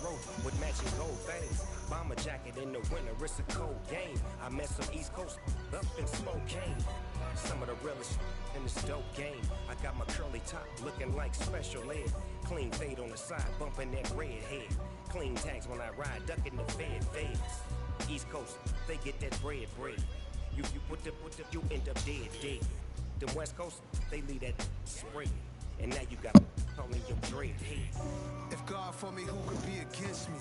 robe with matching gold things. Bomber jacket in the winter, it's a cold game. I met some East Coast up in Spokane. Some of the realest in this dope game. I got my curly top looking like special ed. Clean fade on the side, bumping that red head. Clean tags when I ride, ducking the feds. East Coast, they get that bread. You you end up dead. The West Coast, they leave that spray. And now you got calling your dread head. If God for me, who could be against me?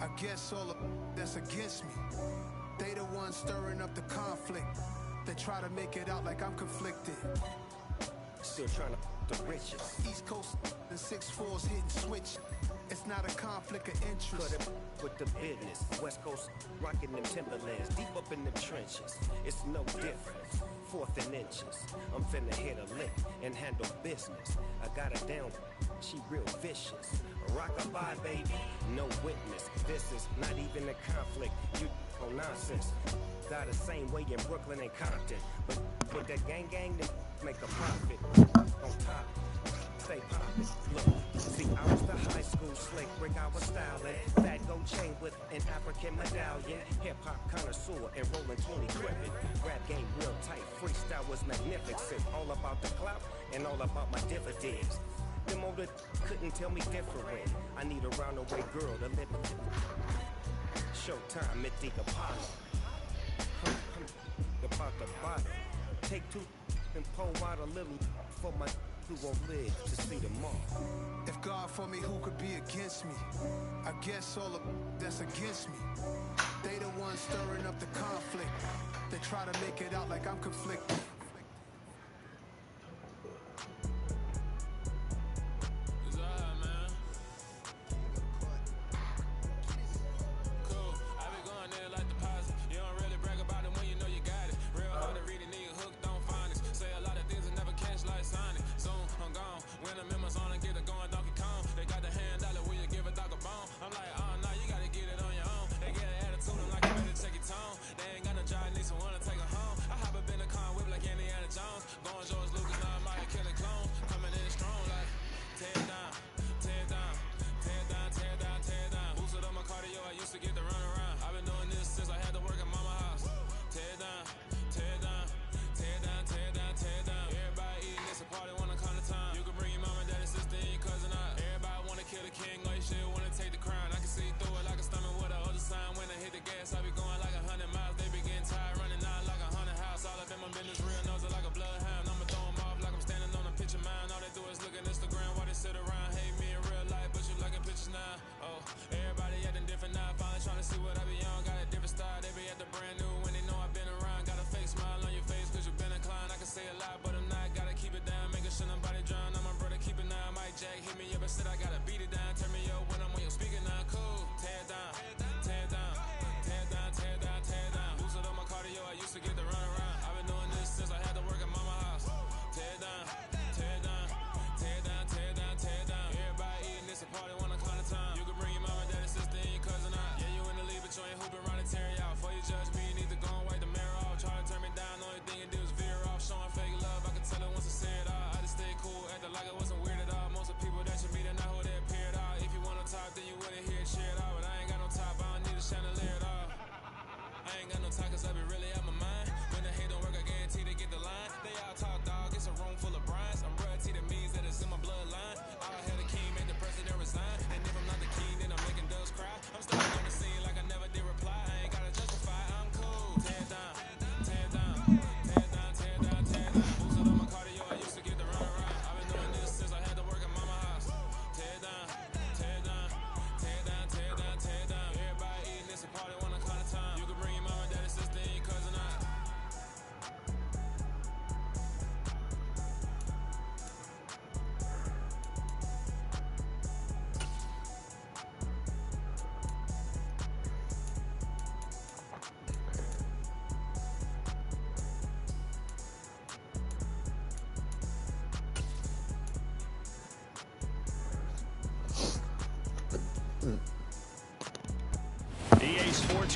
I guess all of that's against me. They the ones stirring up the conflict. They try to make it out like I'm conflicted. Still trying to the riches. East Coast and 6'4's hitting switch. It's not a conflict of interest. Cut it with the business. West Coast rocking them Timberlands, deep up in the trenches. It's no difference. Fourth and inches. I'm finna hit a lick and handle business. I got her down. She real vicious. Rock-a-bye, baby. No witness. This is not even a conflict. You on nonsense. Die the same way in Brooklyn and Compton. But with that gang, then make a profit. On top. Stay poppin'. Look, see, I was the high school slick brick, I was styling. Fat gold chain with an African medallion. Hip-hop connoisseur and rolling 20 gripping. Rap game real tight, freestyle was magnificent. All about the clout and all about my dividends. Them older couldn't tell me different. I need a roundaway girl to live with. Showtime, Mythic Apollo. About the bottom. Take two and pull out a little for my who won't live to see tomorrow. If God for me, who could be against me? I guess all of that's against me. They the ones stirring up the conflict. They try to make it out like I'm conflicted.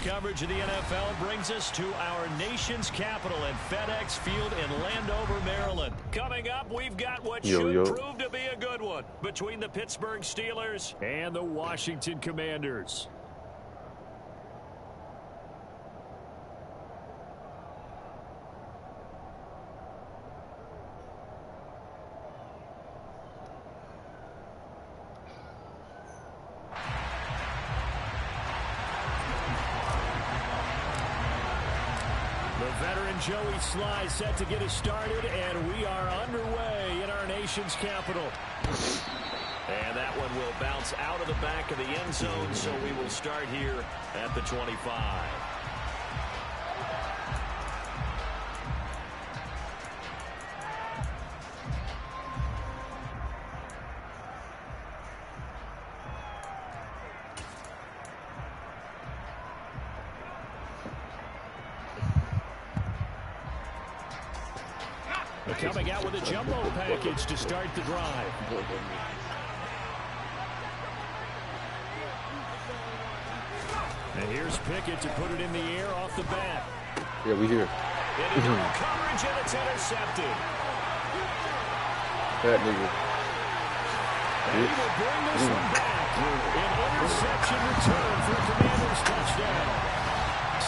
This coverage of the NFL brings us to our nation's capital at FedEx Field in Landover, Maryland. Coming up, we've got what should prove to be a good one between the Pittsburgh Steelers and the Washington Commanders. Joey Sly set to get us started, and we are underway in our nation's capital. And that one will bounce out of the back of the end zone, so we will start here at the 25. Coming out with a jumbo package to start the drive. And here's Pickett to put it in the air off the bat. Yeah, we here. Into double coverage, and it's intercepted. That nigga. And he will bring this one back. An interception return for a Commanders touchdown.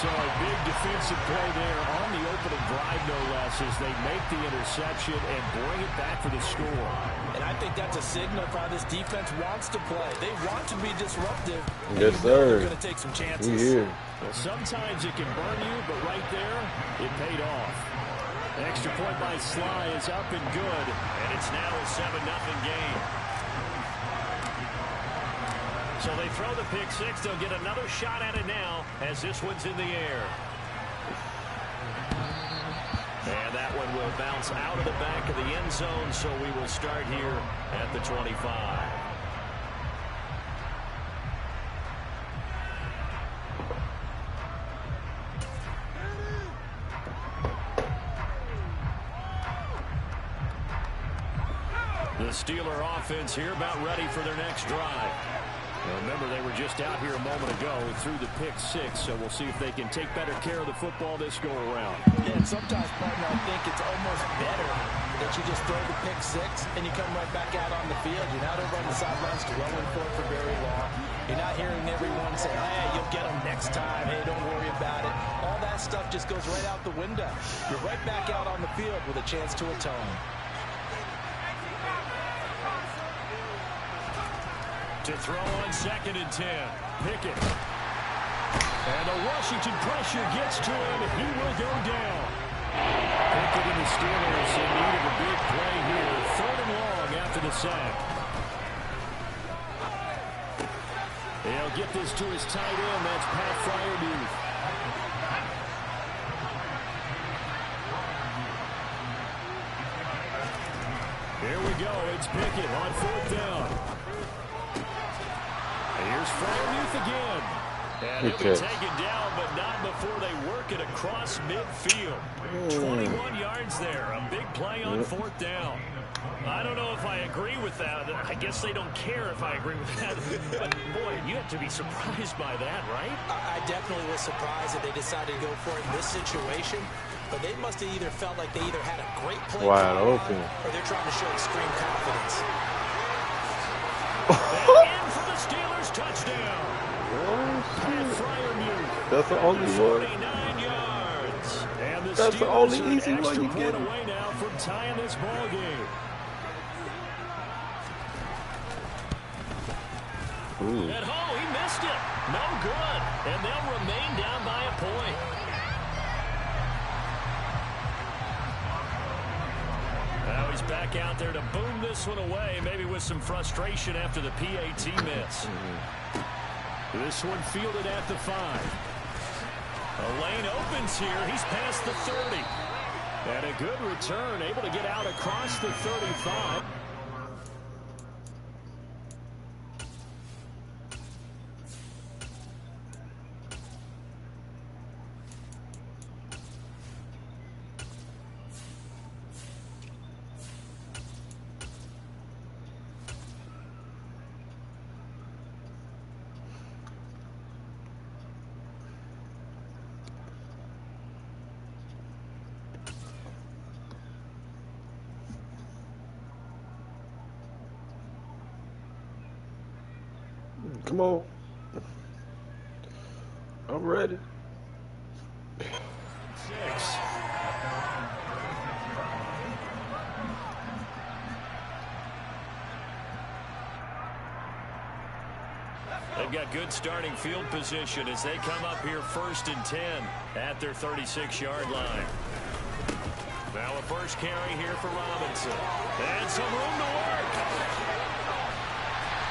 So a big defensive play there on the opening drive, no less, as they make the interception and bring it back for the score. And I think that's a signal for how this defense wants to play. They want to be disruptive. Yes, sir. They're going to take some chances. Well, sometimes it can burn you, but right there, it paid off. Extra point by Sly is up and good, and it's now a 7-0 game. So they throw the pick six. They'll get another shot at it now as this one's in the air. And that one will bounce out of the back of the end zone, so we will start here at the 25. The Steeler offense here about ready for their next drive. Now remember, they were just out here a moment ago through the pick six, so we'll see if they can take better care of the football this go-around. Yeah, and sometimes, partner, I think it's almost better that you just throw the pick six and you come right back out on the field. You're not over on the sidelines dwelling for very long. You're not hearing everyone say, hey, you'll get them next time. Hey, don't worry about it. All that stuff just goes right out the window. You're right back out on the field with a chance to atone. To throw on 2nd and 10. Pickett. And the Washington pressure gets to him. He will go down. Pickett and the Steelers in need of a big play here. 3rd and long after the sack. He'll get this to his tight end. That's Pat Fryermuth. Here we go. It's Pickett on 4th down. Here's Fryermuth again. And he'll be taken down, but not before they work it across midfield. 21 yards there. A big play on 4th down. I don't know if I agree with that. I guess they don't care if I agree with that. But, boy, you have to be surprised by that, right? I definitely was surprised that they decided to go for it in this situation. But they must have either felt like they either had a great play wide open, or they're trying to show extreme confidence. And for the Steelers, touchdown. Pat Fryermuth. That's the only one. 49 yards. And the That's Steelers the only are easy an one extra you point get. away now from tying this ball game. At home, he missed it. No good. And they'll remain down by a point. Now he's back out there to boom this one away, maybe with some frustration after the PAT miss. This one fielded at the 5. A lane opens here. He's past the 30. And a good return, able to get out across the 35. Come on. I'm ready. 6. They've got good starting field position as they come up here 1st and 10 at their 36-yard line. Now a first carry here for Robinson. And some room to work.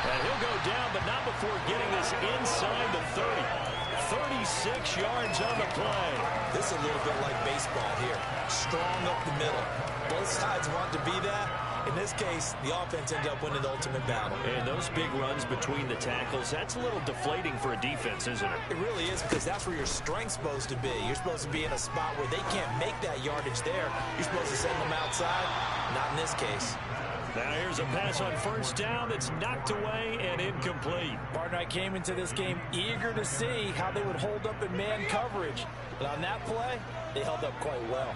And he'll go down, but not before getting this inside the 30. 36 yards on the play. This is a little bit like baseball here. Strong up the middle. Both sides want to be that. In this case, the offense ended up winning the ultimate battle. And those big runs between the tackles, that's a little deflating for a defense, isn't it? It really is, because that's where your strength's supposed to be. You're supposed to be in a spot where they can't make that yardage there. You're supposed to send them outside. Not in this case. Now here's a pass on first down that's knocked away and incomplete. Partner, I came into this game eager to see how they would hold up in man coverage. But on that play, they held up quite well.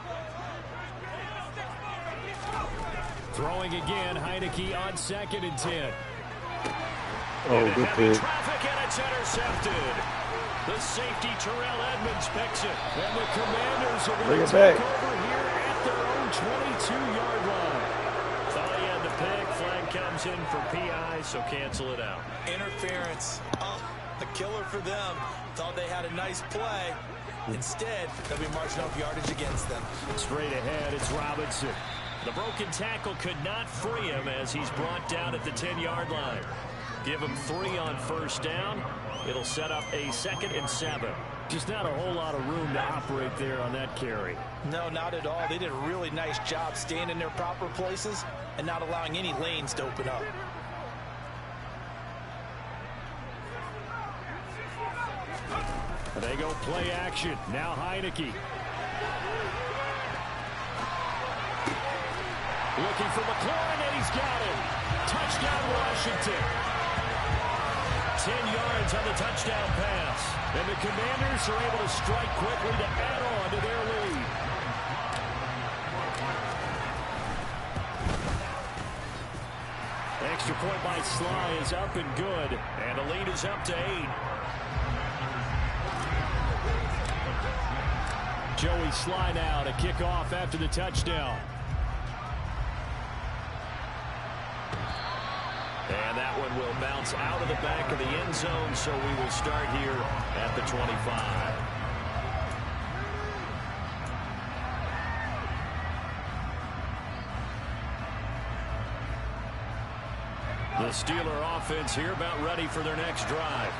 Throwing again, Heineke on 2nd and 10. Oh, good pick. Traffic, and it's intercepted. The safety, Terrell Edmonds, picks it. And the Commanders are going to take over here at their own 22-yard line. Thought he had the pick. Flag comes in for PI, so cancel it out. Interference. Oh, a killer for them. Thought they had a nice play. Instead, they'll be marching up yardage against them. Straight ahead, it's Robinson. The broken tackle could not free him as he's brought down at the 10-yard line. Give him 3 on first down. It'll set up a 2nd and 7. Just not a whole lot of room to operate there on that carry. No, not at all. They did a really nice job staying in their proper places and not allowing any lanes to open up. They go play action. Now Heineke. Looking for McLaurin, and he's got him. Touchdown, Washington. 10 yards on the touchdown pass. And the Commanders are able to strike quickly to add on to their lead. Extra point by Sly is up and good. And the lead is up to 8. Joey Sly now to kick off after the touchdown. And that one will bounce out of the back of the end zone, so we will start here at the 25. The Steeler offense here about ready for their next drive.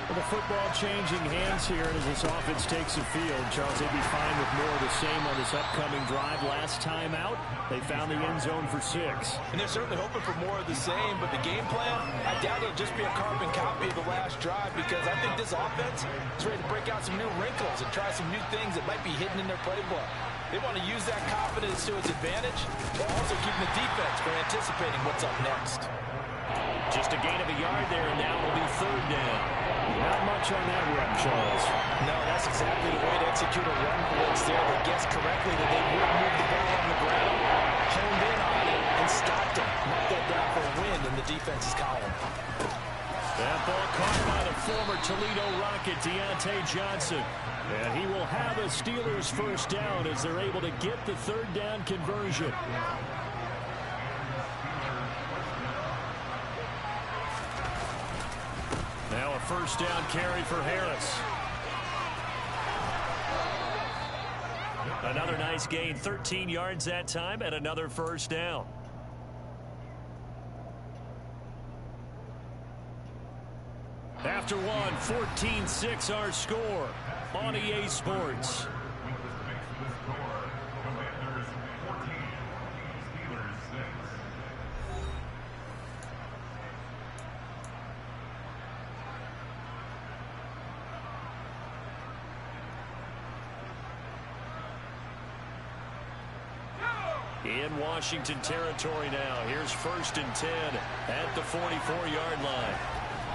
Well, the football changing hands here as this offense takes the field. Charles, they'd be fine with more of the same on this upcoming drive. Last time out, they found the end zone for 6. And they're certainly hoping for more of the same, but the game plan, I doubt it'll just be a carbon copy of the last drive, because I think this offense is ready to break out some new wrinkles and try some new things that might be hidden in their playbook. They want to use that confidence to its advantage, while also keeping the defense from anticipating what's up next. Just a gain of a yard there, and now will be 3rd down. Not much on that run, Charles. No, that's exactly the way to execute a run blitz there. They guessed correctly that they would move the ball on the ground, honed in on it, and stopped him. Knocked that down for a win in the defense's column. That ball caught by the former Toledo Rocket, Deontay Johnson. And he will have a Steelers first down as they're able to get the 3rd down conversion. Now a first down carry for Harris. Another nice gain, 13 yards that time, and another first down. After one, 14-6 our score on EA Sports. In Washington territory now. Here's 1st and 10 at the 44-yard line.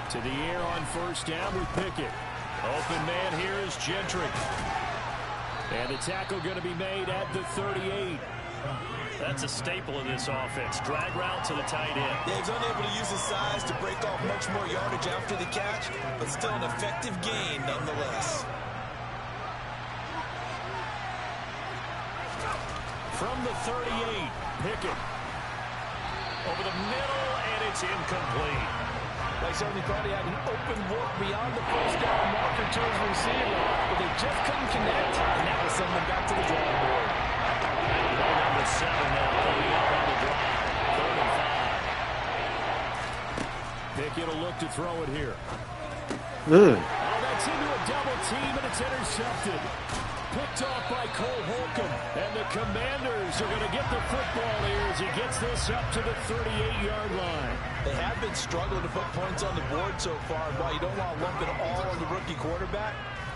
To the air on first down with Pickett. Open man here is Gentry. And the tackle going to be made at the 38. That's a staple of this offense. Drag route to the tight end. Yeah, he's unable to use his size to break off much more yardage after the catch, but still an effective gain nonetheless. From the 38, Pickett. Over the middle, and it's incomplete. They certainly thought he had an open look beyond the first down marker to his receiver, but they just couldn't connect, and that was sending them back to the drawing board. Number 7 now coming up on the drive. 3 and 5. Pickett will look to throw it here. Oh, that's into a double team, and it's intercepted. Picked off by Cole Holcomb, and the Commanders are going to get the football here as he gets this up to the 38-yard line. They have been struggling to put points on the board so far, and while you don't want to lump it all on the rookie quarterback,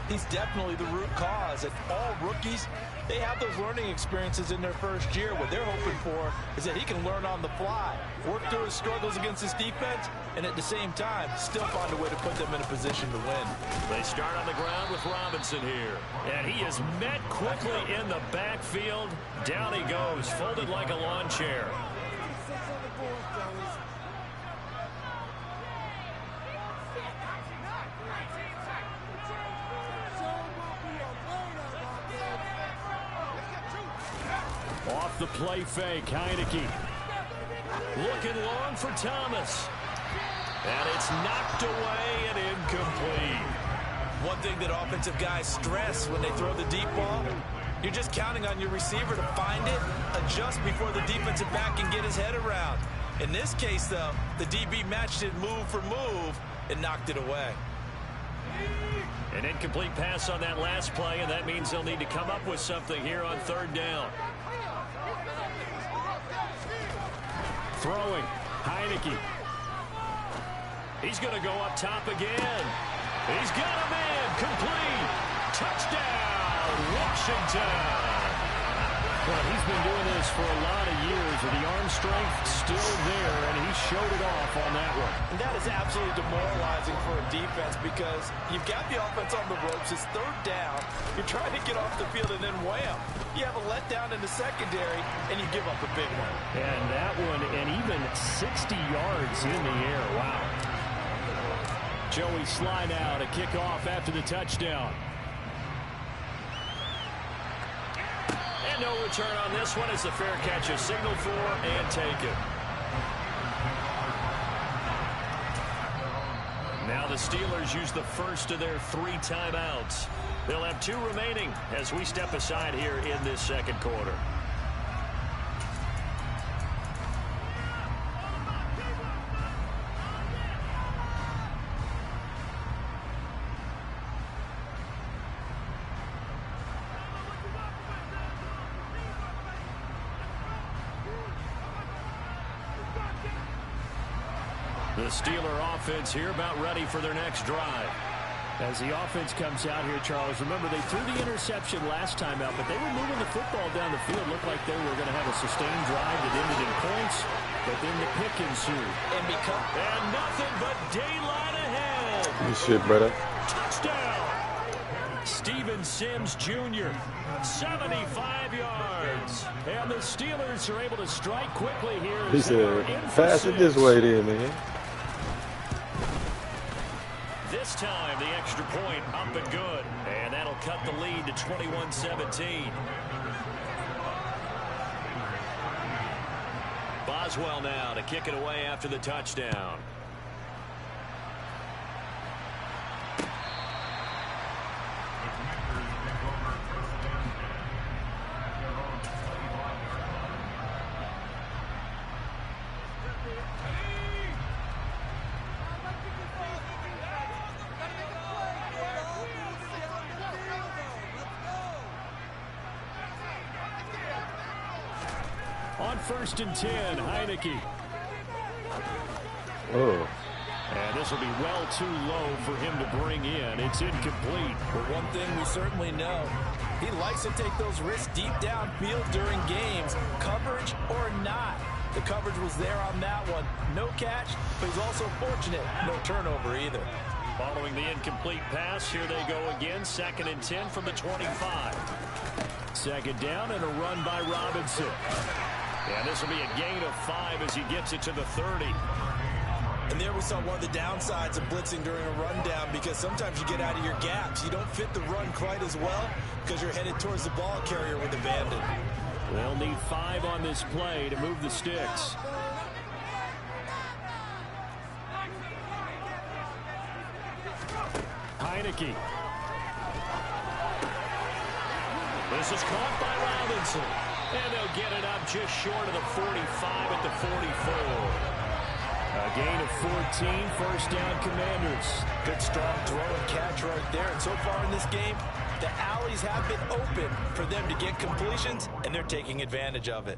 he's definitely the root cause. And all rookies, they have those learning experiences in their first year. What they're hoping for is that he can learn on the fly, work through his struggles against his defense, and at the same time, still find a way to put them in a position to win. They start on the ground with Robinson here. And he is met quickly in the backfield. Down he goes, folded like a lawn chair. Off the play fake, Heineke. Looking long for Thomas. And it's knocked away and incomplete. One thing that offensive guys stress when they throw the deep ball, you're just counting on your receiver to find it, adjust before the defensive back can get his head around. In this case, though, the DB matched it move for move and knocked it away. An incomplete pass on that last play, and that means they'll need to come up with something here on 3rd down. Throwing, Heineke. He's going to go up top again. He's got a man, complete. Touchdown, Washington. Well, he's been doing this for a lot of years, with the arm strength still there, and he showed it off on that one. And that is absolutely demoralizing for a defense because you've got the offense on the ropes. It's 3rd down. You're trying to get off the field, and then wham, you have a letdown in the secondary, and you give up a big one. And that one, and even 60 yards in the air. Wow. Joey slide out, a kickoff after the touchdown. And no return on this one as the fair catch is signaled for and taken. Now the Steelers use the first of their 3 timeouts. They'll have 2 remaining as we step aside here in this 2nd quarter. The Steeler offense here about ready for their next drive. As the offense comes out here, Charles, remember they threw the interception last time out, but they were moving the football down the field. Looked like they were going to have a sustained drive that ended in points, but then the pick ensued. And nothing but daylight ahead. Good shit, brother. Touchdown. Steven Sims Jr., 75 yards. And the Steelers are able to strike quickly here. He said, pass it this way then, man. This time, the extra point up and good. And that'll cut the lead to 21-17. Boswell now to kick it away after the touchdown. On 1st and 10, Heineke. Oh. And this will be well too low for him to bring in. It's incomplete. But one thing we certainly know, he likes to take those risks deep downfield during games, coverage or not. The coverage was there on that one. No catch, but he's also fortunate. No turnover either. Following the incomplete pass, here they go again. 2nd and 10 from the 25. 2nd down and a run by Robinson. And this will be a gain of 5 as he gets it to the 30. And there we saw one of the downsides of blitzing during a rundown, because sometimes you get out of your gaps. You don't fit the run quite as well because you're headed towards the ball carrier with abandon. They'll need 5 on this play to move the sticks. Heineke. This is caught by Robinson. And they'll get it up just short of the 45 at the 44. A gain of 14, first down Commanders. Good strong throw and catch right there. And so far in this game, the alleys have been open for them to get completions, and they're taking advantage of it.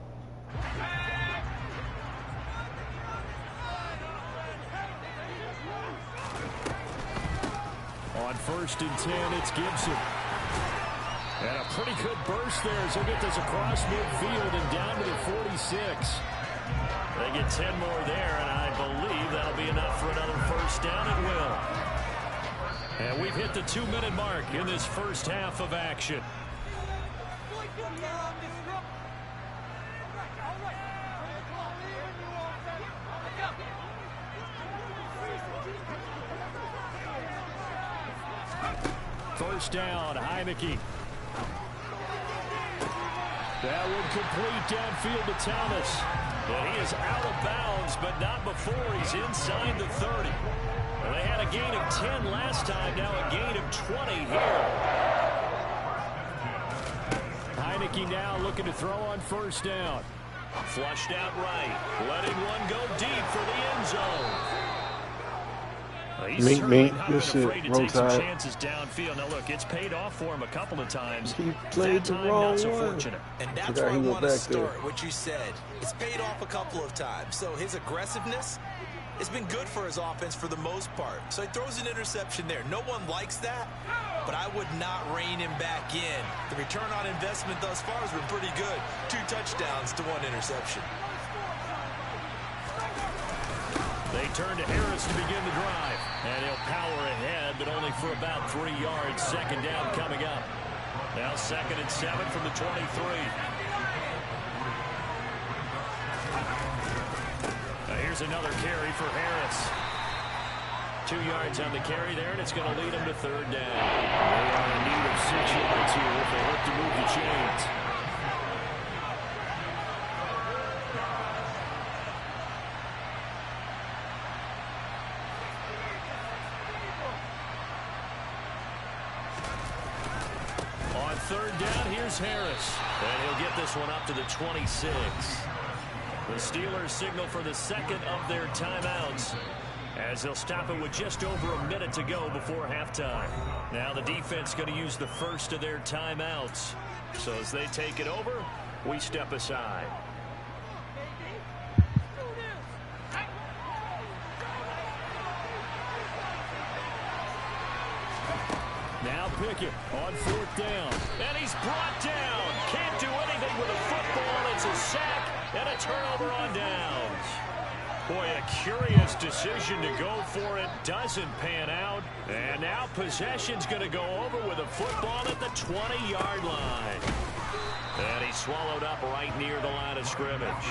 On 1st and 10, it's Gibson. And a pretty good burst there as he'll get this across midfield and down to the 46. They get 10 more there, and I believe that'll be enough for another first down. It will. And we've hit the 2-minute mark in this first half of action. First down, Heineke. That would complete downfield to Thomas. And he is out of bounds, but not before he's inside the 30. And they had a gain of 10 last time, now a gain of 20 here. Heineke now looking to throw on first down. Flushed out right, letting one go deep for the end zone. He's certainly not been afraid to take some chances downfield. Now, look, it's paid off for him a couple of times. He played that time, the wrong not so one. fortunate. And that's where I want to start, what you said. It's paid off a couple of times. So his aggressiveness has been good for his offense for the most part. So he throws an interception there. No one likes that, but I would not rein him back in. The return on investment thus far has been pretty good. 2 touchdowns to 1 interception. They turn to Harris to begin the drive. And he'll power ahead, but only for about 3 yards. Second down coming up. Now 2nd and 7 from the 23. Now here's another carry for Harris. 2 yards on the carry there, and it's going to lead him to 3rd down. They are in need of 6 yards here if they hope to move the chains. On 3rd down, here's Harris. And he'll get this one up to the 26. The Steelers signal for the 2nd of their timeouts, as they'll stop it with just over a minute to go before halftime. Now the defense going to use the 1st of their timeouts. So as they take it over, we step aside. Now Pickett on 4th down. And he's brought down. Can't do anything with a football. It's a sack and a turnover on downs. Boy, a curious decision to go for it. Doesn't pan out. And now possession's going to go over with a football at the 20-yard line. And he's swallowed up right near the line of scrimmage.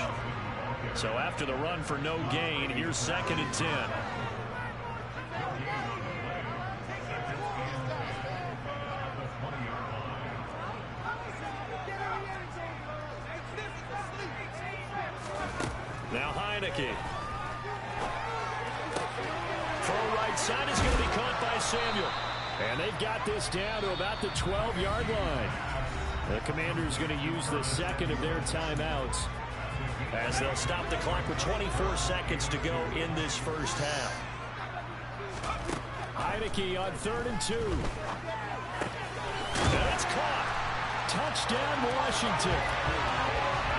So after the run for no gain, here's 2nd and 10. Now Heineke. Throw right side is going to be caught by Samuel. And they've got this down to about the 12-yard line. The Commanders going to use the 2nd of their timeouts, as they'll stop the clock with 24 seconds to go in this first half. Heineke on 3rd and 2. And it's caught. Touchdown, Washington.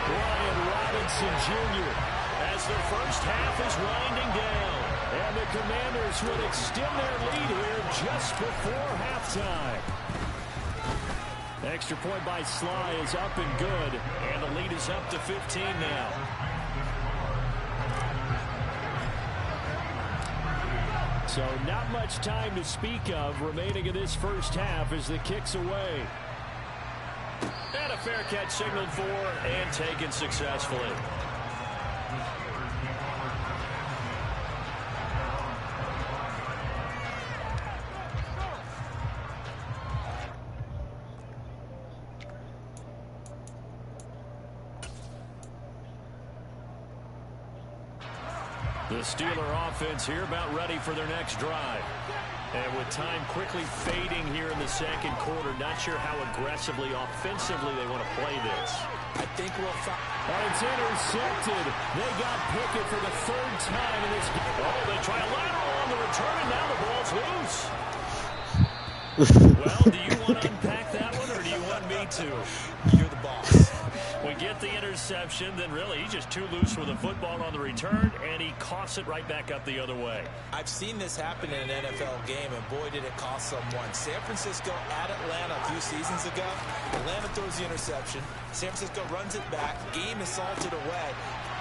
Brian Robinson Jr. as the first half is winding down. And the Commanders will extend their lead here just before halftime. Extra point by Sly is up and good. And the lead is up to 15 now. So not much time to speak of remaining in this first half as the kick's away. And a fair catch signaled for and taken successfully. The Steeler offense here about ready for their next drive. And with time quickly fading here in the second quarter, not sure how aggressively, offensively they want to play this. I think we'll find. It's intercepted. They got Pickett for the third time in this game. Oh, they try a lateral on the return, and now the ball's loose. Well, do you want to unpack that one, or do you want me to? You're the boss. We get the interception, then really he's just too loose with the football on the return, and he coughs it right back up the other way. I've seen this happen in an NFL game, and boy, did it cost someone. San Francisco at Atlanta a few seasons ago. Atlanta throws the interception. San Francisco runs it back. Game is salted away.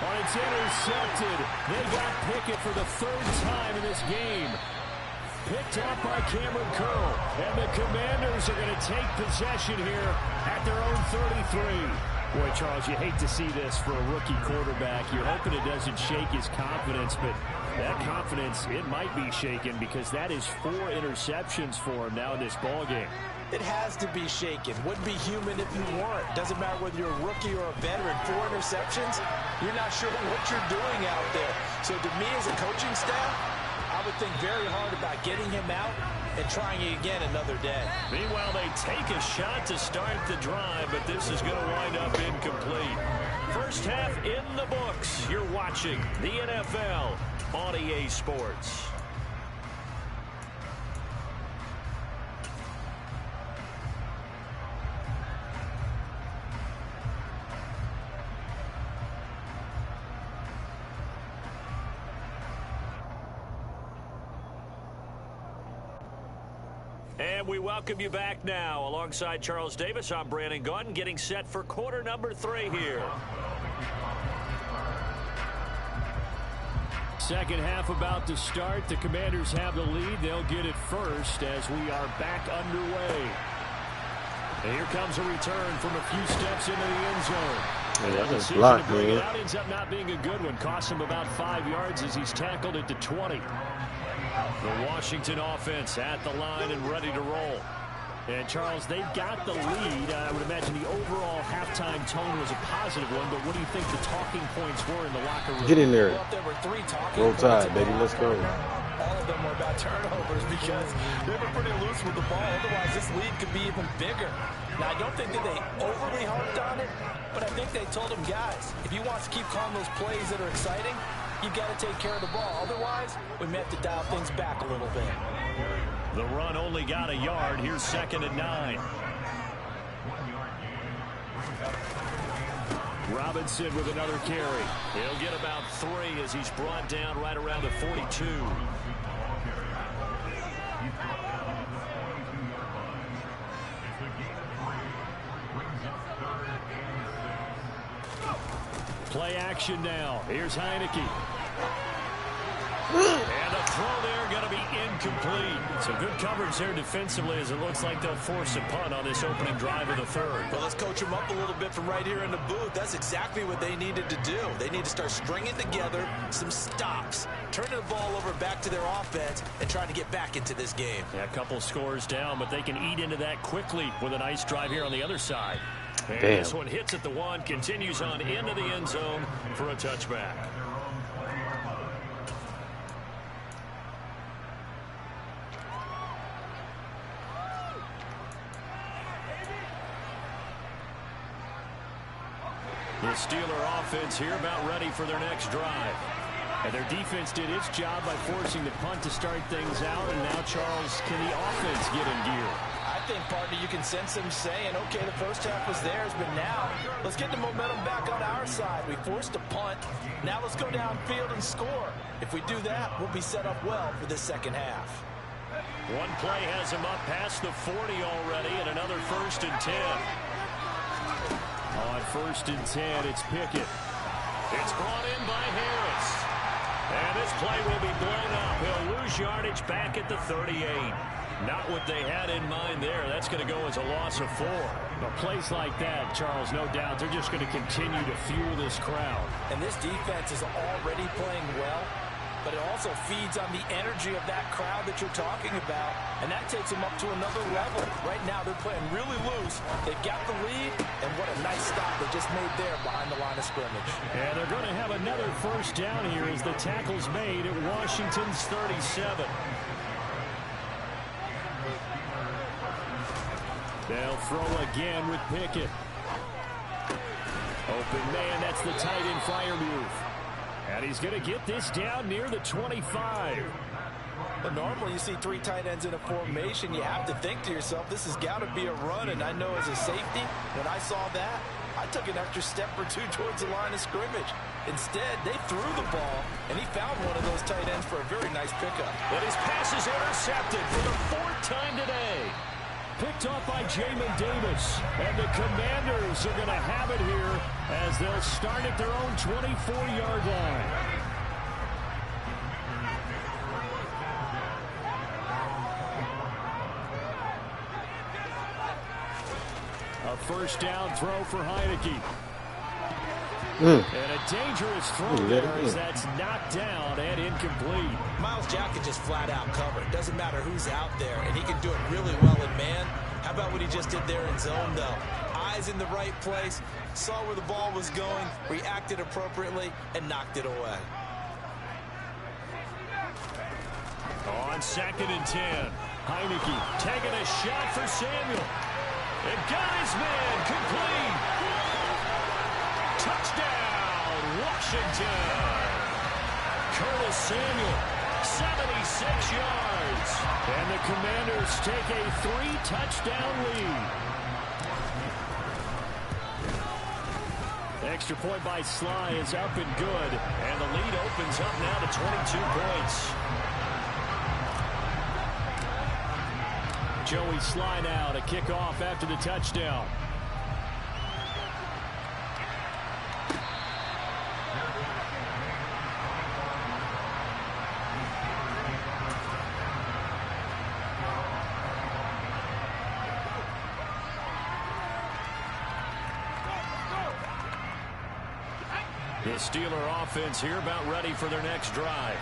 Oh, it's intercepted. They got Pickett for the third time in this game. Picked up by Cameron Curl. And the Commanders are going to take possession here at their own 33. Boy, Charles, you hate to see this for a rookie quarterback. You're hoping it doesn't shake his confidence, but that confidence, it might be shaken because that is 4 interceptions for him now in this ballgame. It has to be shaken. Wouldn't be human if you weren't. Doesn't matter whether you're a rookie or a veteran. 4 interceptions, you're not sure what you're doing out there. So to me as a coaching staff, I would think very hard about getting him out and trying it again another day. Meanwhile, they take a shot to start the drive, but this is going to wind up incomplete. First half in the books. You're watching the NFL on EA Sports. And we welcome you back now. Alongside Charles Davis, I'm Brandon Gaudin, getting set for quarter number 3 here. Second half about to start. The Commanders have the lead. They'll get it first as we are back underway. And here comes a return from a few steps into the end zone. Yeah, that's blocked, man. man. It out ends up not being a good one. Costs him about 5 yards as he's tackled it to 20. The Washington offense at the line and ready to roll. And, Charles, they've got the lead. I would imagine the overall halftime tone was a positive one, but what do you think the talking points were in the locker room? Get in there. Well, there were 3 talking Roll points. Tide, baby. Let's go. All of them were about turnovers because they were pretty loose with the ball. Otherwise, this lead could be even bigger. Now, I don't think that they overly harped on it, but I think they told them, guys, if you want to keep calling those plays that are exciting, you've got to take care of the ball. Otherwise, we may have to dial things back a little bit. The run only got a yard. Here's 2nd and 9. Robinson with another carry. He'll get about 3 as he's brought down right around the 42. Play action now. Here's Heineke. And a throw there going to be incomplete. So good coverage there defensively as it looks like they'll force a punt on this opening drive of the 3rd. Well, let's coach them up a little bit from right here in the booth. That's exactly what they needed to do. They need to start stringing together some stops, turning the ball over back to their offense, and trying to get back into this game. Yeah, a couple scores down, but they can eat into that quickly with a nice drive here on the other side. And this one hits at the 1, continues on into the end zone for a touchback. The Steeler offense here about ready for their next drive. And their defense did its job by forcing the punt to start things out. And now, Charles, can the offense get in gear? I think, partner, you can sense them saying, okay, the first half was theirs, but now let's get the momentum back on our side. We forced a punt. Now let's go downfield and score. If we do that, we'll be set up well for the second half. One play has him up past the 40 already, and another 1st and 10. On 1st and 10, it's Pickett. It's brought in by Harris. And this play will be blown up. He'll lose yardage back at the 38. Not what they had in mind there. That's going to go as a loss of 4. A place like that, Charles, no doubt, they're just going to continue to fuel this crowd. And this defense is already playing well, but it also feeds on the energy of that crowd that you're talking about, and that takes them up to another level. Right now, they're playing really loose. They've got the lead, and what a nice stop they just made there behind the line of scrimmage. And they're going to have another first down here as the tackle's made at Washington's 37. They'll throw again with Pickett. Open man, that's the tight end flyer move. And he's going to get this down near the 25. But normally you see 3 tight ends in a formation, you have to think to yourself, this has got to be a run. And I know as a safety, when I saw that, I took an extra step or 2 towards the line of scrimmage. Instead, they threw the ball, and he found one of those tight ends for a very nice pickup. But his pass is intercepted for the 4th time today. Picked off by Jamin Davis. And the Commanders are going to have it here as they'll start at their own 24-yard line. A first down throw for Heineke. And a dangerous throw there as that's knocked down and incomplete. Myles Jack can just flat out cover. It doesn't matter who's out there, and he can do it really well in man. How about what he just did there in zone, though? Eyes in the right place, saw where the ball was going, reacted appropriately, and knocked it away. On 2nd and 10, Heineke taking a shot for Samuel. And got his man complete. Touchdown, Washington. Curtis Samuel, 76 yards. And the Commanders take a 3-touchdown lead. Extra point by Sly is up and good. And the lead opens up now to 22 points. Joey Sly now to kick off after the touchdown. The Steeler offense here about ready for their next drive.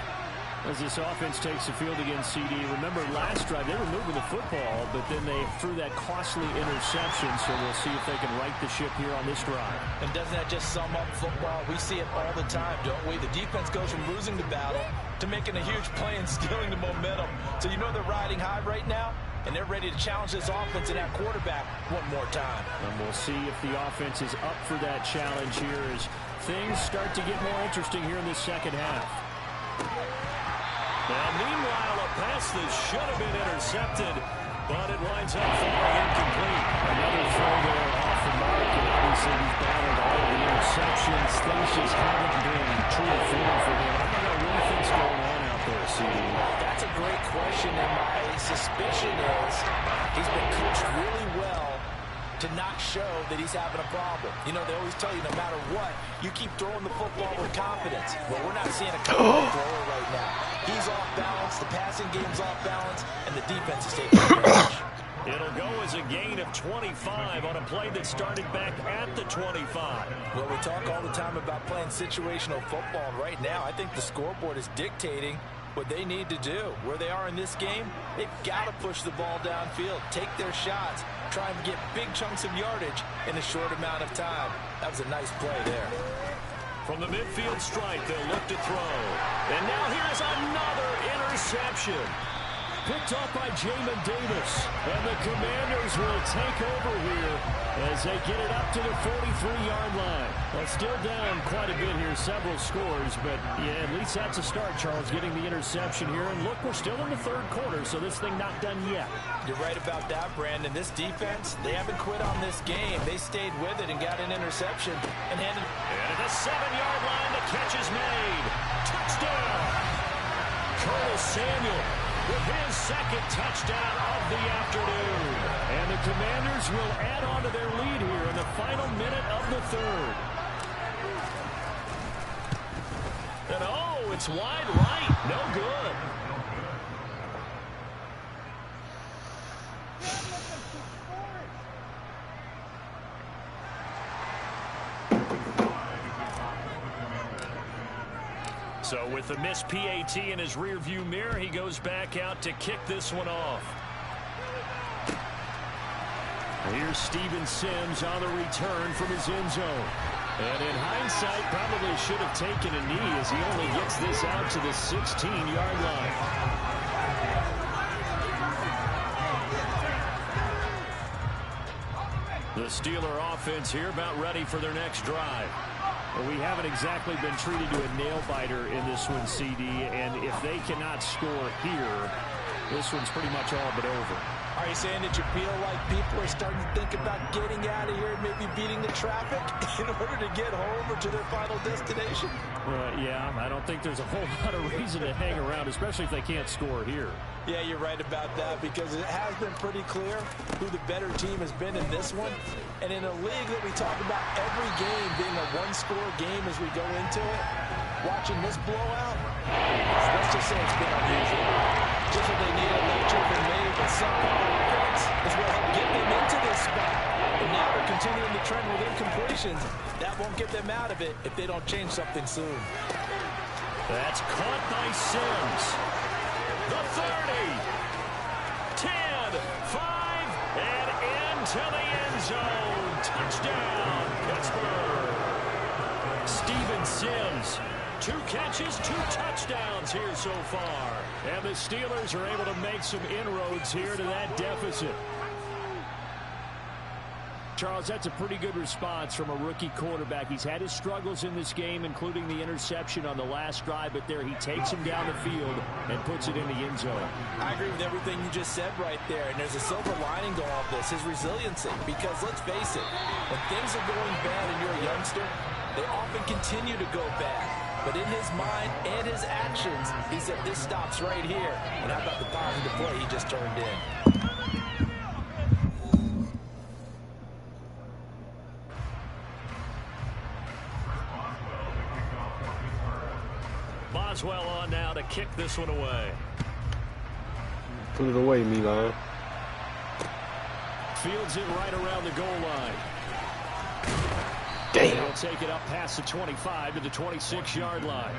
As this offense takes the field against CD, remember last drive they were moving the football, but then they threw that costly interception, so we'll see if they can right the ship here on this drive. And doesn't that just sum up football? We see it all the time, don't we? The defense goes from losing the battle to making a huge play and stealing the momentum. So you know they're riding high right now, and they're ready to challenge this offense and that quarterback one more time. And we'll see if the offense is up for that challenge here as things start to get more interesting here in the second half. Now, meanwhile, a pass that should have been intercepted, but it winds up falling incomplete. Another throw there off the mark, and obviously he's battled all the interceptions. Things just haven't been true to form for him. I don't know what you think's going on out there, CD. That's a great question, and my suspicion is he's been coached really well to not show that he's having a problem. You know, they always tell you no matter what, you keep throwing the football with confidence. Well, we're not seeing a confident thrower right now. He's off balance, the passing game's off balance, and the defense is taking advantage. It'll go as a gain of 25 on a play that started back at the 25. Well, we talk all the time about playing situational football. Right now, I think the scoreboard is dictating what they need to do. Where they are in this game, they've got to push the ball downfield, take their shots, try and get big chunks of yardage in a short amount of time. That was a nice play there. From the midfield stripe, they'll look to throw. And now here's another interception. Picked off by Jamin Davis. And the Commanders will take over here as they get it up to the 43-yard line. Well, still down quite a bit here, several scores, but yeah, at least that's a start, Charles, getting the interception here. And look, we're still in the third quarter, so this thing not done yet. You're right about that, Brandon. This defense, they haven't quit on this game. They stayed with it and got an interception and handed. And at the 7-yard line, the catch is made. Touchdown! Curtis Samuel with his second touchdown of the afternoon. And the Commanders will add on to their lead here in the final minute of the third. And oh, it's wide right. No good. So with the missed PAT in his rearview mirror, he goes back out to kick this one off. Here's Steven Sims on the return from his end zone. And in hindsight, probably should have taken a knee as he only gets this out to the 16-yard line. The Steeler offense here about ready for their next drive. Well, we haven't exactly been treated to a nail-biter in this one, CD, and if they cannot score here, this one's pretty much all but over. Are you saying that you feel like people are starting to think about getting out of here and maybe beating the traffic in order to get home or to their final destination? Yeah, I don't think there's a whole lot of reason to hang around, especially if they can't score here. Yeah, you're right about that because it has been pretty clear who the better team has been in this one. And in a league that we talk about every game being a one-score game as we go into it, watching this blowout, let's just say it's been unusual. Just what they needed, electric and made, but somehow offense is what helped get them into this spot. And now they're continuing the trend with incompletions. That won't get them out of it if they don't change something soon. That's caught by Sims. The 30, 10, 5, and into the end zone. Touchdown, Pittsburgh. Steven Sims. 2 catches, 2 touchdowns here so far. And the Steelers are able to make some inroads here to that deficit. Charles, that's a pretty good response from a rookie quarterback. He's had his struggles in this game, including the interception on the last drive, but there he takes him down the field and puts it in the end zone. I agree with everything you just said right there, and there's a silver lining to all of this, his resiliency, because let's face it, when things are going bad and you're a youngster, they often continue to go bad. But in his mind and his actions, he said, this stops right here. And how about the positive play he just turned in? Boswell on now to kick this one away. Put it away, Milan. Fields it right around the goal line. Damn. He'll take it up past the 25 to the 26-yard line.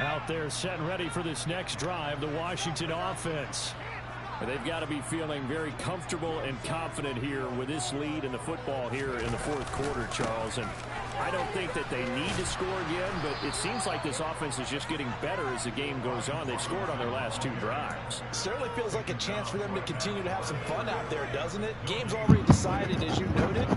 Out there set and ready for this next drive, the Washington offense. They've got to be feeling very comfortable and confident here with this lead in the football here in the fourth quarter, Charles. And I don't think that they need to score again, but it seems like this offense is just getting better as the game goes on. They've scored on their last 2 drives. Certainly feels like a chance for them to continue to have some fun out there, doesn't it? Game's already decided, as you noted.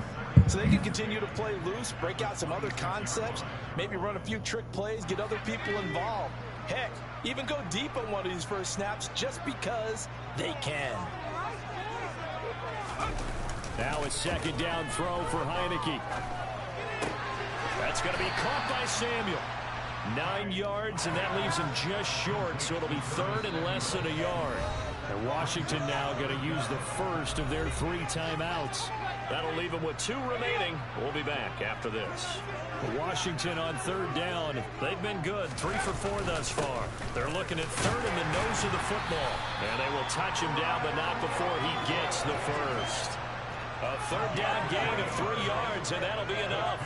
So they can continue to play loose, break out some other concepts, maybe run a few trick plays, get other people involved. Heck, even go deep on one of these first snaps just because they can. Now a second down throw for Heineke. That's going to be caught by Samuel. 9 yards, and that leaves him just short, so it'll be third and less than a yard. And Washington now going to use the first of their 3 timeouts. That'll leave them with 2 remaining. We'll be back after this. Washington on third down. They've been good, 3 for 4 thus far. They're looking at third in the nose of the football. And they will touch him down, but not before he gets the first. A third down gain of 3 yards, and that'll be enough.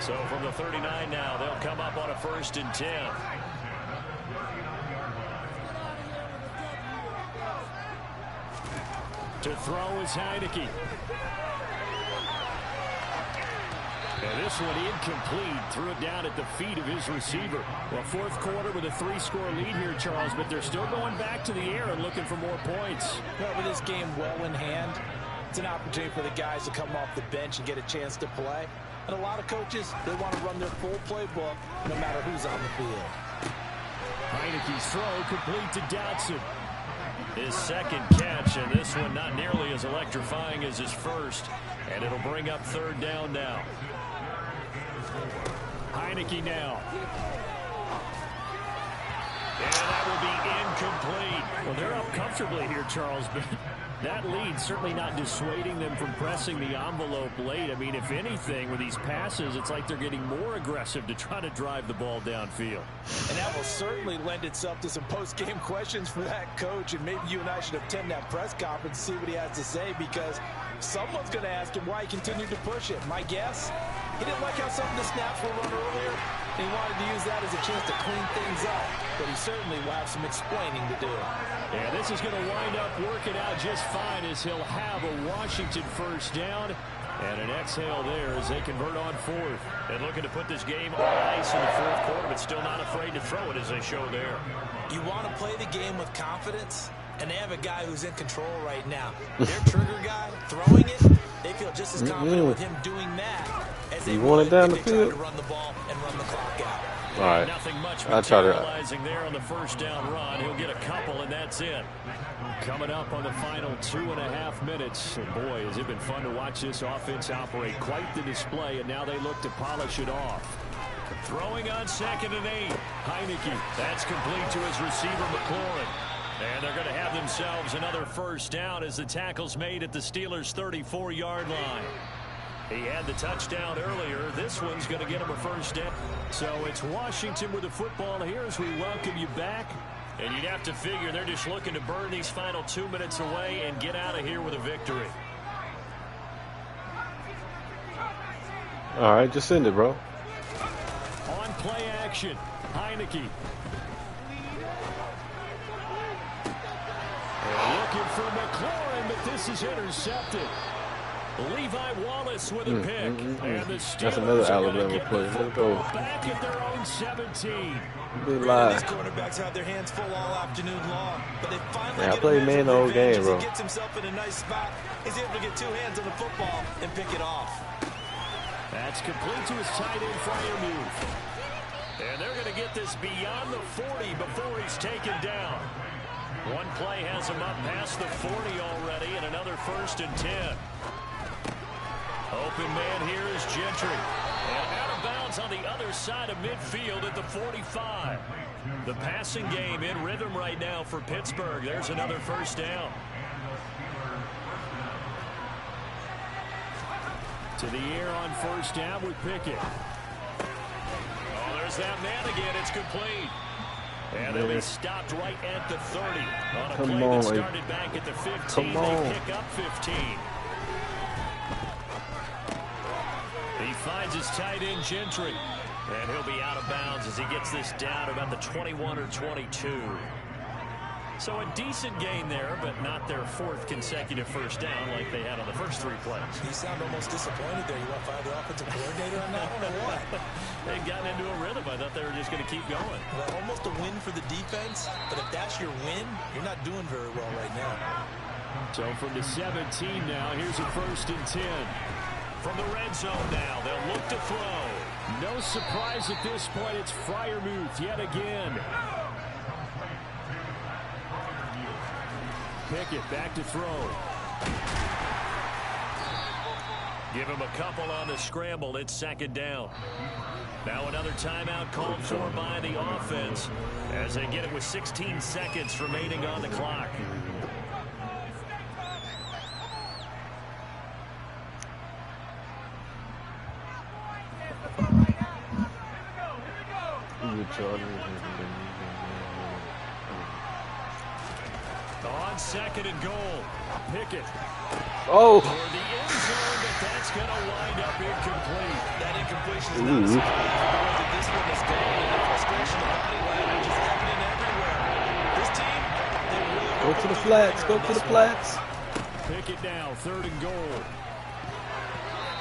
So from the 39 now, they'll come up on a 1st and 10. To throw is Heineke. And this one incomplete. Threw it down at the feet of his receiver. Well, fourth quarter with a 3-score lead here, Charles, but they're still going back to the air and looking for more points. Well, with this game well in hand, it's an opportunity for the guys to come off the bench and get a chance to play. And a lot of coaches, they want to run their full playbook no matter who's on the field. Heineke's throw complete to Dotson. His second catch, and this one not nearly as electrifying as his first. And it'll bring up third down now. Heineke now. And that will be incomplete. Well, they're up comfortably here, Charles, but That lead certainly not dissuading them from pressing the envelope late. I mean, if anything, with these passes, it's like they're getting more aggressive to try to drive the ball downfield. And that will certainly lend itself to some post-game questions for that coach. And maybe you and I should attend that press conference and see what he has to say, because someone's going to ask him why he continued to push it. My guess, he didn't like how some of the snaps were run earlier. He wanted to use that as a chance to clean things up. But he certainly will have some explaining to do. Yeah, this is going to wind up working out just fine, as he'll have a Washington first down. And an exhale there as they convert on fourth. And looking to put this game on ice in the fourth quarter, but still not afraid to throw it, as they show there. You want to play the game with confidence, and they have a guy who's in control right now. Their trigger guy throwing it, they feel just as confident with him doing that as they would if they tried to run the ball and run the clock out. All right. Nothing much I'll try to. materializing there on the first down run. He'll get a couple, and that's it. Coming up on the final 2.5 minutes. And boy, has it been fun to watch this offense operate. Quite the display, and now they look to polish it off. Throwing on 2nd and 8. Heineke. That's complete to his receiver, McLaurin. And they're going to have themselves another first down as the tackle's made at the Steelers' 34-yard line. He had the touchdown earlier. This one's going to get him a first down. So it's Washington with the football here as we welcome you back. And you'd have to figure they're just looking to burn these final 2 minutes away and get out of here with a victory. All right, just send it, bro. On play action, Heineke. Looking for McLaurin, but this is intercepted. Levi Wallace with a pick. And the Steelers That's another Alabama play. Let's go. Back at their own 17. These quarterbacks have their hands full all afternoon long, but they finally I played man the whole game, bro. He gets himself in a nice spot. He's able to get two hands on the football and pick it off. That's complete to his tight end Freiermuth. And they're going to get this beyond the 40 before he's taken down. One play has him up past the 40 already, and another 1st and 10. Open man here is Gentry. And out of bounds on the other side of midfield at the 45. The passing game in rhythm right now for Pittsburgh. There's another first down. To the air on first down with Pickett. Oh, there's that man again. It's complete. And they'll be stopped right at the 30. On a play that started back at the 15. They pick up 15. He finds his tight end Gentry. And he'll be out of bounds as he gets this down about the 21 or 22. So a decent gain there, but not their 4th consecutive first down like they had on the first 3 plays. You sound almost disappointed there. You want to fire the offensive coordinator on that one or what? They'd gotten into a rhythm. I thought they were just going to keep going. Well, almost a win for the defense, but if that's your win, you're not doing very well right now. So from the 17 now, here's a 1st and 10. From the red zone now, they'll look to throw. No surprise at this point. It's Freiermuth yet again. Pickett back to throw. Give him a couple on the scramble. It's 2nd down. Now another timeout called for by the offense as they get it with 16 seconds remaining on the clock. On 2nd and goal, Pickett. Oh. For the end zone, but that's going to wind up incomplete. That incompletion is not a surprise with the way that this one is going, and the frustration of body language is evident everywhere. This team, they really go to the flats. Go to the flats. Pickett now, 3rd and goal.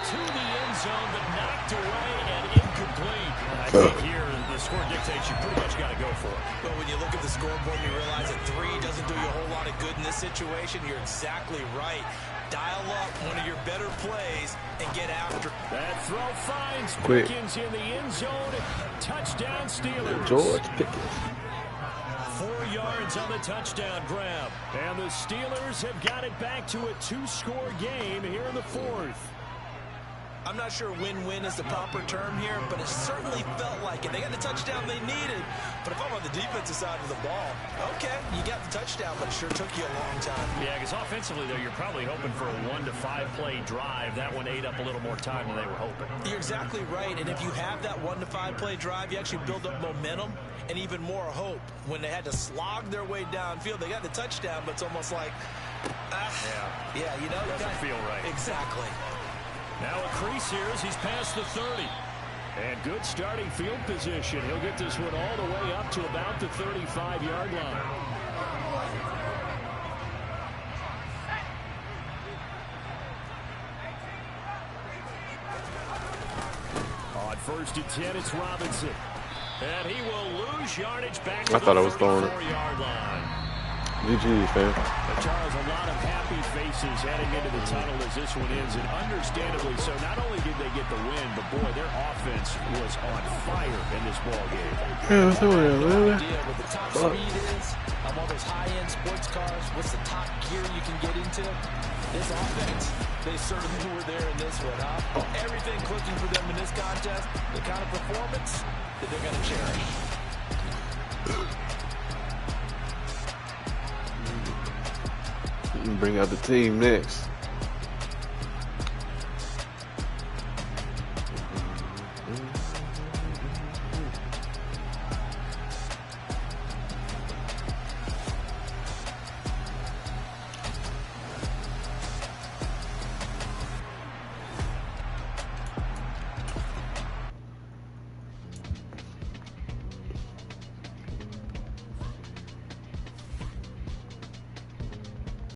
To the end zone, but knocked away and incomplete. I think here the score dictates you pretty much got to go for it. Well, when you look at the scoreboard, you realize that 3 doesn't do you a whole lot of good in this situation. You're exactly right. Dial up one of your better plays and get after. That throw finds Pickens in the end zone. Touchdown Steelers. George Pickens. 4 yards on the touchdown grab. And the Steelers have got it back to a 2-score game here in the 4th. I'm not sure win-win is the proper term here, but it certainly felt like it. They got the touchdown they needed, but if I'm on the defensive side of the ball, okay, you got the touchdown, but it sure took you a long time. Yeah, because offensively, though, you're probably hoping for a 1 to 5 play drive. That one ate up a little more time than they were hoping. You're exactly right, and if you have that 1 to 5 play drive, you actually build up momentum and even more hope. When they had to slog their way downfield, they got the touchdown, but it's almost like, yeah, you know, it doesn't feel right. Exactly. Now a crease here as he's past the 30. And good starting field position. He'll get this one all the way up to about the 35-yard line. On 1st and 10, it's Robinson. And he will lose yardage back to I thought I was throwing it. 34-yard line. GG, fam. Charles, a lot of happy faces heading into the tunnel as this one ends, and understandably so. Not only did they get the win, but boy, their offense was on fire in this ball game. Yeah, so really? Idea what the top speed is on all those high-end sports cars. What's the top gear you can get into? This offense, they certainly were there in this one, huh? Everything clicking for them in this contest, the kind of performance that they're going to cherish. Bring out the team next.